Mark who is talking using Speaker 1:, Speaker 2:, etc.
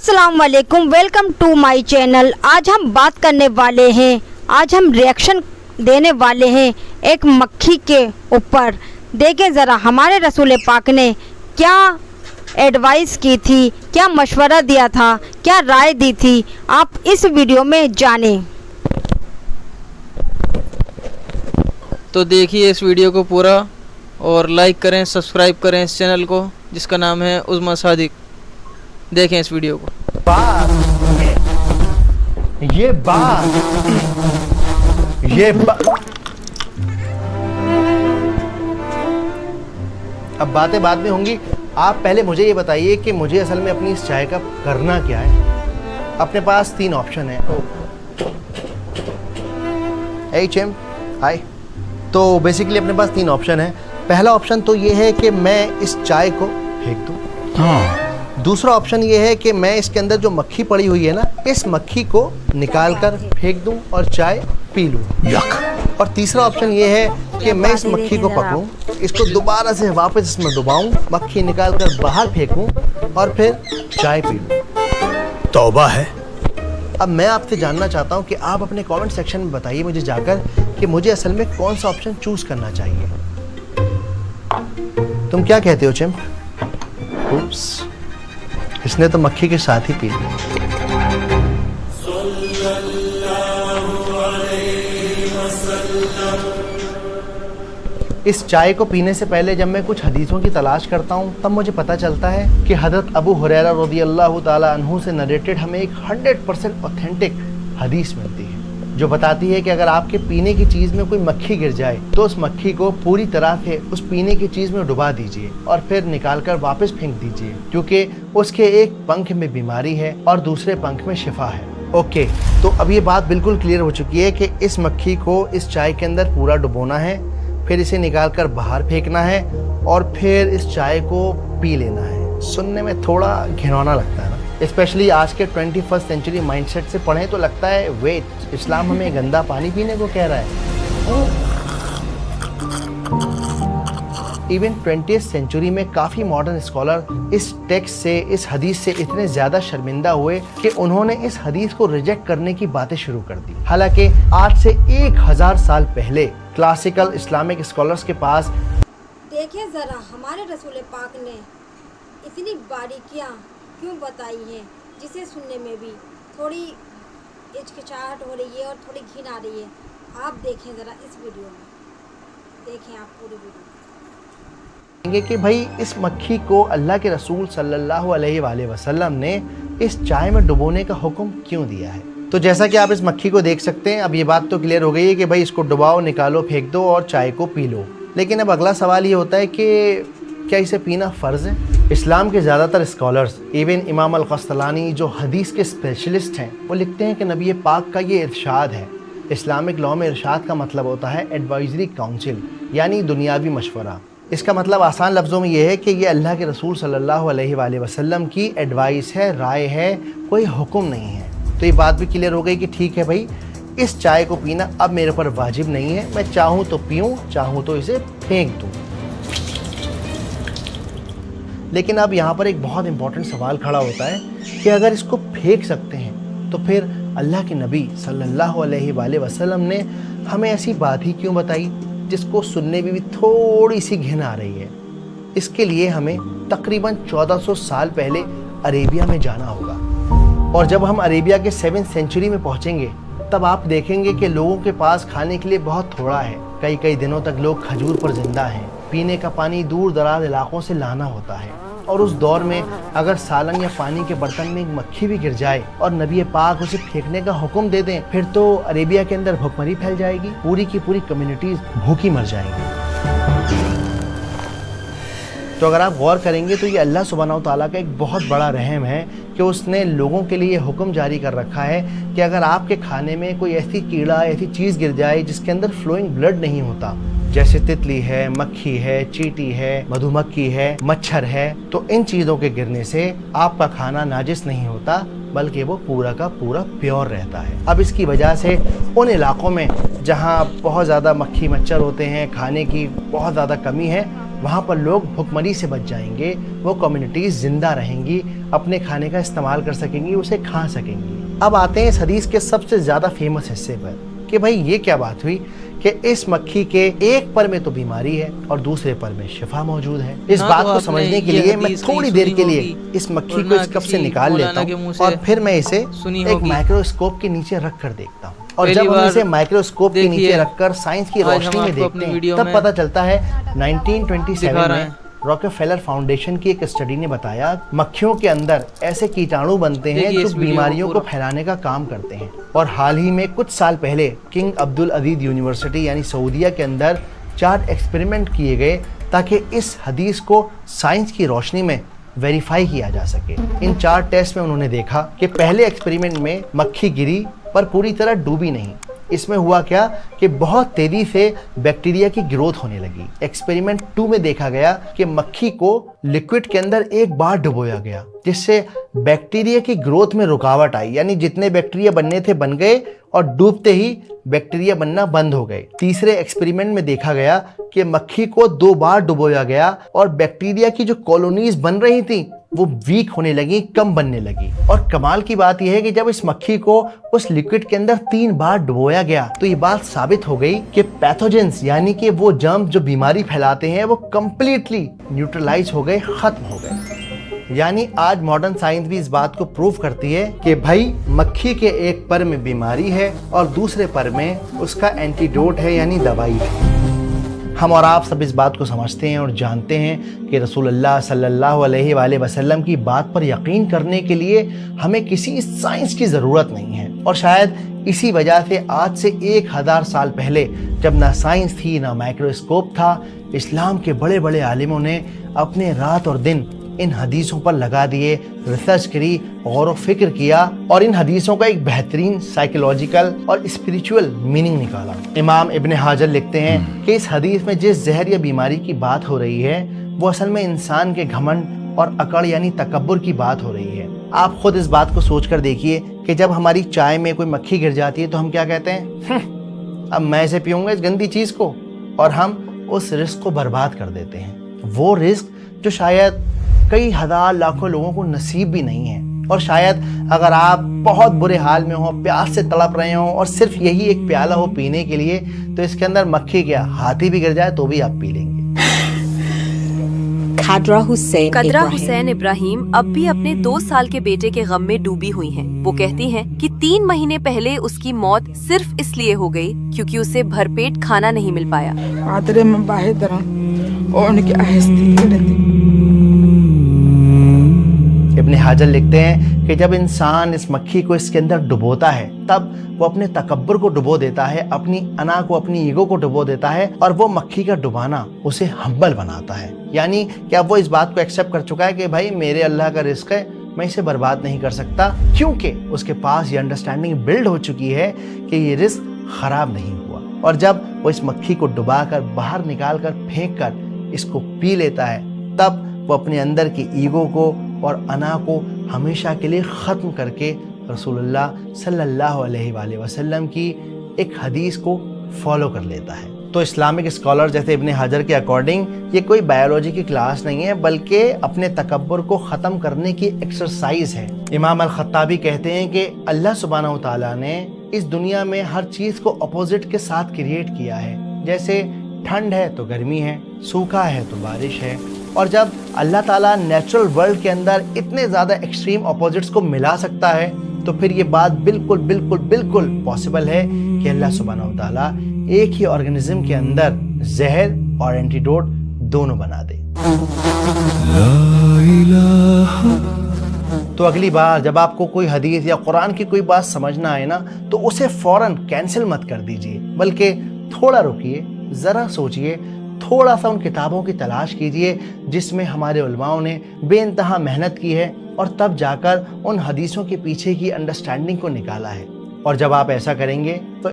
Speaker 1: अस्सलाम वालेकुम, welcome to my channel. आज हम बात करने वाले हैं, आज हम रिएक्शन देने वाले हैं एक मक्खी के ऊपर। देखें ज़रा हमारे रसूल पाक ने क्या एडवाइस की थी, क्या मशवरा दिया था, क्या राय दी थी, आप इस वीडियो में जानें।
Speaker 2: तो देखिए इस वीडियो को पूरा और लाइक करें, सब्सक्राइब करें इस चैनल को जिसका नाम है उज़्मा सादिक। देखें इस वीडियो को।
Speaker 3: अब बातें बाद में होंगी। आप पहले मुझे ये बताइए कि मुझे असल में अपनी इस चाय का करना क्या है। अपने पास 3 ऑप्शन है। hey चिम, हाय। तो बेसिकली अपने पास 3 ऑप्शन है। पहला ऑप्शन तो ये है कि मैं इस चाय को फेंक दूँ। दूसरा ऑप्शन ये है कि मैं इसके अंदर जो मक्खी पड़ी हुई है ना, इस मक्खी को निकाल कर फेंक दूँ और चाय पी लूँ। और तीसरा ऑप्शन ये है कि मैं इस मक्खी को पकड़ूं, इसको दोबारा से वापस इसमें डुबाऊं, मक्खी निकाल कर बाहर फेंकूं और फिर चाय पी लूं। तौबा है। अब मैं आपसे जानना चाहता हूं कि आप अपने कमेंट सेक्शन में बताइए मुझे जाकर कि मुझे असल में कौन सा ऑप्शन चूज करना चाहिए। तुम क्या कहते हो चिम? उप्स, इसने तो मक्खी के साथ ही पी ली। इस चाय को पीने से पहले जब मैं कुछ हदीसों की तलाश करता हूँ तब मुझे पता चलता है कि हज़रत अबू हुरैरा रज़ियल्लाहु ताला अन्हु से नरेटेड हमें एक 100% ऑथेंटिक हदीस मिलती है जो बताती है कि अगर आपके पीने की चीज़ में कोई मक्खी गिर जाए तो उस मक्खी को पूरी तरह से उस पीने की चीज़ में डुबा दीजिए और फिर निकाल कर वापस फेंक दीजिए, क्योंकि उसके एक पंख में बीमारी है और दूसरे पंख में शिफा है। ओके, तो अब ये बात बिल्कुल क्लियर हो चुकी है कि इस मक्खी को इस चाय के अंदर पूरा डुबोना है, फिर इसे निकालकर बाहर फेंकना है और फिर इस चाय को पी लेना है। सुनने में थोड़ा घिनौना लगता है ना, स्पेशली आज के 21st सेंचुरी माइंडसेट से पढ़ें तो लगता है वेट, इस्लाम हमें गंदा पानी पीने को कह रहा है। इवन 20th सेंचुरी में काफ़ी मॉडर्न स्कॉलर इस टेक्स्ट से, इस हदीस से इतने ज़्यादा शर्मिंदा हुए कि उन्होंने इस हदीस को रिजेक्ट करने की बातें शुरू कर दी। हालांकि आज से 1000 साल पहले क्लासिकल इस्लामिक स्कॉलर्स के पास
Speaker 1: देखिए ज़रा हमारे रसूल पाक ने इतनी बारीकियाँ क्यों बताई हैं जिसे सुनने में भी थोड़ी हिचकिचाहट हो रही है और थोड़ी घिन आ रही है। आप देखें ज़रा इस वीडियो में, देखें आप पूरी वीडियो
Speaker 3: कि भाई इस मक्खी को अल्लाह के रसूल सल्लल्लाहु अलैहि वसल्लम ने इस चाय में डुबोने का हुक्म क्यों दिया है। तो जैसा कि आप इस मक्खी को देख सकते हैं, अब ये बात तो क्लियर हो गई है कि भाई इसको डुबाओ, निकालो, फेंक दो और चाय को पी लो। लेकिन अब अगला सवाल ये होता है कि क्या इसे पीना फ़र्ज़ है? इस्लाम के ज़्यादातर स्कॉलर्स, इवन इमाम अल-क़स्तलानी जो हदीस के स्पेशलिस्ट हैं, वो लिखते हैं कि नबी पाक का ये इरशाद है। इस्लामिक लॉ में इरशाद का मतलब होता है एडवाइजरी काउंसिल, यानी दुनियावी मशवरा। इसका मतलब आसान लफ्ज़ों में ये है कि ये अल्लाह के रसूल सल्लल्लाहु अलैहि वसल्लम की एडवाइस है, राय है, कोई हुक्म नहीं है। तो ये बात भी क्लियर हो गई कि ठीक है भाई, इस चाय को पीना अब मेरे पर वाजिब नहीं है, मैं चाहूँ तो पीऊँ, चाहूँ तो इसे फेंक दूँ। लेकिन अब यहाँ पर एक बहुत इंपॉर्टेंट सवाल खड़ा होता है कि अगर इसको फेंक सकते हैं तो फिर अल्लाह के नबी सल्लल्लाहु अलैहि वसल्लम ने हमें ऐसी बात ही क्यों बताई जिसको सुनने में भी थोड़ी सी घिन आ रही है। इसके लिए हमें तकरीबन 1400 साल पहले अरेबिया में जाना होगा, और जब हम अरेबिया के 7th सेंचुरी में पहुंचेंगे तब आप देखेंगे कि लोगों के पास खाने के लिए बहुत थोड़ा है। कई कई दिनों तक लोग खजूर पर जिंदा हैं। पीने का पानी दूर दराज इलाकों से लाना होता है, और उस दौर में अगर सालन या पानी के बर्तन में एक मक्खी भी गिर जाए और नबी पाक उसे फेंकने का हुक्म दे दें, फिर तो अरेबिया के अंदर भुखमरी फैल जाएगी, पूरी की पूरी कम्युनिटीज भूखी मर जाएंगी। तो अगर आप गौर करेंगे तो ये अल्लाह सुब्हानहू तआला का एक बहुत बड़ा रहम है कि उसने लोगों के लिए हुक्म जारी कर रखा है कि अगर आपके खाने में कोई ऐसी कीड़ा, ऐसी चीज़ गिर जाए जिसके अंदर फ्लोइंग ब्लड नहीं होता, जैसे तितली है, मक्खी है, चींटी है, मधुमक्खी है, मच्छर है, तो इन चीज़ों के गिरने से आपका खाना नाजिस नहीं होता, बल्कि वो पूरा का पूरा प्योर रहता है। अब इसकी वजह से उन इलाकों में जहाँ बहुत ज़्यादा मक्खी मच्छर होते हैं, खाने की बहुत ज़्यादा कमी है, वहाँ पर लोग भुखमरी से बच जाएंगे, वो कम्युनिटीज़ ज़िंदा रहेंगी, اپنے کھانے کا استعمال کر سکیں گی, اسے کھا سکیں گی. اب آتے ہیں اس حدیث کے سب سے زیادہ فیمس حصے پر کہ بھائی یہ کیا بات ہوئی کہ اس مکھی کے ایک پر میں تو بیماری ہے اور دوسرے پر میں شفا موجود ہے. اس بات کو سمجھنے کے لیے میں تھوڑی دیر کے لیے اس مکھی کو اس کپ سے نکال لیتا ہوں اور پھر میں اسے ایک مائکروسکوپ کے نیچے رکھ کر دیکھتا ہوں. اور جب ہم اسے مائکروسکوپ کے نیچے رکھ کر سائنس کی روشنی میں دیکھتے ہیں تب پتہ چلتا ہے 1927 میں راکفیلر فاؤنڈیشن کی ایک اسٹڈی نے بتایا مکھیوں کے اندر ایسے کیٹانو بنتے ہیں جو بیماریوں کو پھیلانے کا کام کرتے ہیں. اور حال ہی میں کچھ سال پہلے کنگ عبدالعزیز یونیورسٹی یعنی سعودیہ کے اندر 4 ایکسپیریمنٹ کیے گئے تاکہ اس حدیث کو سائنس کی روشنی میں ویریفائی کیا جا سکے. ان 4 ٹیسٹ میں انہوں نے دیکھا کہ پہلے ایکسپیریمنٹ میں مکھی گری پر پوری طرح ڈوبی نہیں. اس میں ہوا کیا کہ بہت تیزی سے بیکٹیریا کی گروتھ ہونے لگی. ایکسپیریمنٹ 2 میں دیکھا گیا کہ مکھی کو لیکوڈ کے اندر ایک بار ڈبویا گیا جس سے بیکٹیریا کی گروتھ میں رکاوٹ آئی, یعنی جتنے بیکٹیریا بننے تھے بن گئے اور ڈوبتے ہی بیکٹیریا بننا بند ہو گئے. تیسرے ایکسپیریمنٹ میں دیکھا گیا کہ مکھی کو 2 بار ڈبویا گیا اور بیکٹیریا کی جو کالونیز بن رہی تھیں وہ ویک ہونے لگی, کم بننے لگی. اور کمال کی بات یہ ہے کہ جب اس مکھی کو اس لیکوڈ کے اندر 3 بار ڈبویا گیا تو یہ بات ثابت ہو گئی کہ پیتھوجنز یعنی کہ وہ جرم جو بیماری پھیلاتے ہیں وہ کمپلیٹلی نیوٹرلائز ہو گئے, ختم ہو گئے. یعنی آج ماڈرن سائنس بھی اس بات کو پروف کرتی ہے کہ بھائی مکھی کے ایک پر میں بیماری ہے اور دوسرے پر میں اس کا اینٹیڈوٹ ہے یعنی دوائی ہے. ہم اور آپ سب اس بات کو سمجھتے ہیں اور جانتے ہیں کہ رسول اللہ صلی اللہ علیہ وآلہ وسلم کی بات پر یقین کرنے کے لیے ہمیں کسی سائنس کی ضرورت نہیں ہے. اور شاید اسی وجہ سے آج سے 1000 سال پہلے جب نہ سائنس تھی نہ مائکروسکوپ تھا, اسلام کے بڑے بڑے عالموں نے اپنے رات اور دن ان حدیثوں پر لگا دیے, ریسرچ کری, غور و فکر کیا اور ان حدیثوں کا ایک بہترین سائیکولوجیکل اور اسپریچول میننگ نکالا. امام ابن حجر لکھتے ہیں کہ اس حدیث میں جس زہر یا بیماری کی بات ہو رہی ہے وہ اصل میں انسان کے گھمنڈ اور اکڑ یعنی تکبر کی بات ہو رہی ہے. آپ خود اس بات کو سوچ کر دیکھیے کہ جب ہماری چائے میں کوئی مکھی گر جاتی ہے تو ہم کیا کہتے ہیں, اب میں اسے پیوں گا اس گندی چیز کو, اور ہم اس رزق کو برباد کر دیتے ہیں. وہ رزق جو شاید کئی ہزار لاکھوں لوگوں کو نصیب بھی نہیں ہے. اور شاید اگر آپ بہت برے حال میں ہوں, پیاس سے تڑپ رہے ہوں اور صرف یہی ایک پیالہ ہو پینے کے لیے, تو اس کے اندر مکھی کیا ہاتھی بھی گر جائے تو بھی آپ پی لیں گے.
Speaker 4: قدرہ حسین ابراہیم اب بھی اپنے 2 سال کے بیٹے کے غم میں ڈوبی ہوئی ہیں. وہ کہتی ہیں کہ 3 مہینے پہلے اس کی موت صرف اس لیے ہو گئی کیونکہ اسے بھر پیٹ کھانا نہیں مل پایا.
Speaker 3: ابن حجر لکھتے ہیں کہ جب انسان اس مکھی کو اس کے اندر ڈبوتا ہے تب وہ اپنے تکبر کو ڈبو دیتا ہے, اپنی انا کو, اپنی ایگو کو ڈبو دیتا ہے, اور وہ مکھی کا ڈبانا اسے ہمبل بناتا ہے. یعنی کہ اب وہ اس بات کو ایکسیپٹ کر چکا ہے کہ بھائی میرے اللہ کا رزق ہے, میں اسے برباد نہیں کر سکتا, کیونکہ اس کے پاس یہ انڈرسٹینڈنگ بلڈ ہو چکی ہے کہ یہ رزق خراب نہیں ہوا. اور جب وہ اس مکھی کو ڈبا کر باہر نکال کر پھینک کر اس کو پی لیتا ہے تب وہ اپنے اندر کی ایگو کو اور انا کو ہمیشہ کے لیے ختم کر کے رسول اللہ صلی اللہ علیہ وآلہ وسلم کی ایک حدیث کو فالو کر لیتا ہے. تو اسلامک اسکالر جیسے ابن حجر کے اکارڈنگ یہ کوئی بایولوجی کی کلاس نہیں ہے بلکہ اپنے تکبر کو ختم کرنے کی ایکسرسائز ہے. امام الخطابی کہتے ہیں کہ اللہ سبحانہ و تعالیٰ نے اس دنیا میں ہر چیز کو اپوزٹ کے ساتھ کریٹ کیا ہے. جیسے ٹھنڈ ہے تو گرمی ہے, سوکھا ہے تو بارش ہے. اور جب اللہ تعالیٰ نیچرل ورلڈ کے اندر اتنے زیادہ ایکسٹریم اپوزٹس کو ملا سکتا ہے تو پھر یہ بات بالکل بالکل بالکل پاسبل ہے کہ اللہ سبحانہ و تعالیٰ ایک ہی آرگنزم کے اندر زہر اور اینٹیڈوٹ دونوں بنا دے. تو اگلی بار جب آپ کو کوئی حدیث یا قرآن کی کوئی بات سمجھنا آئے نا تو اسے فوراً کینسل مت کر دیجئے, بلکہ تھوڑا رکیے, ذرا سوچئے, تھوڑا سا ان کتابوں کی تلاش کیجئے جس میں ہمارے علماؤں نے بے انتہا محنت کی ہے اور تب جا کر ان حدیثوں کے پیچھے کی انڈرسٹینڈنگ کو نکالا ہے. اور جب آپ ایسا کریں گے تو